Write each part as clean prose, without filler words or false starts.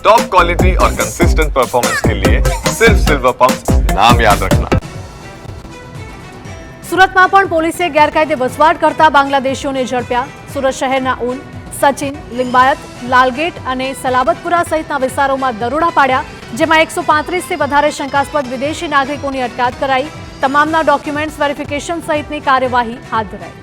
Top quality और consistent performance के लिए सिर्फ सिल्वर पंप नाम याद रखना। સુરતમાં પણ પોલીસે ગેરકાયદે વસવાટ કરતા બાંગ્લાદેશીઓને ઝડપ્યા। સુરત શહેરના ઊન, સચિન, લિંબાયત, લાલગેટ અને સલાબતપુરા સહિતના વિસ્તારોમાં દરોડા પાડ્યા, જેમાં 135થી વધારે શંકાસ્પદ વિદેશી નાગરિકોની અટકાયત કરાઈ। તમામના ડોક્યુમેન્ટ્સ વેરિફિકેશન સહિતની કાર્યવાહી હાથ ધરાઈ।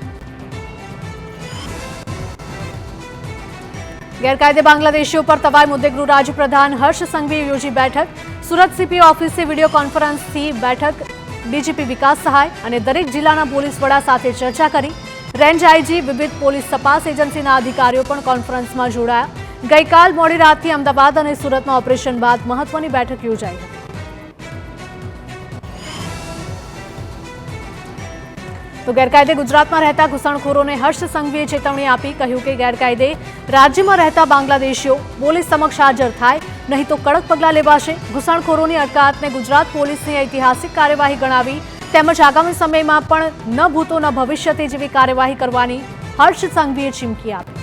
ગેરકાયદે બાંગ્લાદેશીઓ પર તવાઈ મુદ્દે ગૃહ રાજ્યપ્રધાન હર્ષ સંઘવીએ યોજી બેઠક। સુરત સીપી ઓફિસે વિડીયો કોન્ફરન્સથી બેઠક ડીજીપી વિકાસ સહાય અને દરેક જિલ્લાના પોલીસ વડા સાથે ચર્ચા કરી। રેન્જ આઈજી, વિવિધ પોલીસ તપાસ એજન્સીના અધિકારીઓ પણ કોન્ફરન્સમાં જોડાયા। ગઈકાલ મોડી રાતથી અમદાવાદ અને સુરતમાં ઓપરેશન બાદ મહત્વની બેઠક યોજાઈ હતી। તો ગેરકાયદે ગુજરાતમાં રહેતા ઘૂસણખોરોને હર્ષ સંઘવીએ ચેતવણી આપી। કહ્યું કે ગેરકાયદે રાજ્યમાં રહેતા બાંગ્લાદેશીઓ પોલીસ સમક્ષ હાજર થાય, નહીં તો કડક પગલાં લેવાશે। ઘૂસણખોરોની અટકાયતને ગુજરાત પોલીસની ઐતિહાસિક કાર્યવાહી ગણાવી, તેમજ આગામી સમયમાં પણ ન ભૂતો ન ભવિષ્યથી જેવી કાર્યવાહી કરવાની હર્ષ સંઘવીએ ચીમકી આપી।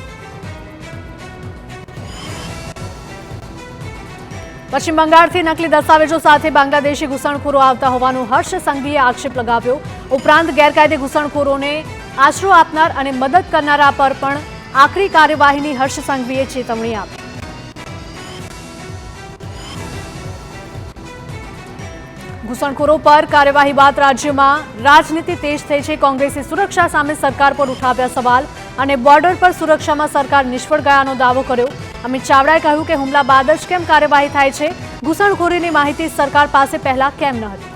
પશ્ચિમ બંગાળથી નકલી દસ્તાવેજો સાથે બાંગ્લાદેશી ઘૂસણખોરો આવતા હોવાનો હર્ષ સંઘવીએ આક્ષેપ લગાવ્યો। ઉપરાંત ગેરકાયદે ઘૂસણખોરોને આશરો આપનાર અને મદદ કરનારા પર પણ આકરી કાર્યવાહીની હર્ષ સંઘવીએ ચેતવણી આપી। ઘૂસણખોરો પર કાર્યવાહી બાદ રાજ્યમાં રાજનીતિ તેજ થઈ છે। કોંગ્રેસે સુરક્ષા સામે સરકાર પર ઉઠાવ્યા સવાલ અને બોર્ડર પર સુરક્ષામાં સરકાર નિષ્ફળ ગયાનો દાવો કર્યો। અમિત ચાવડાએ કહ્યું કે હુમલા બાદ જ કેમ કાર્યવાહી થાય છે? ઘૂસણખોરીની માહિતી સરકાર પાસે પહેલા કેમ ન હતી?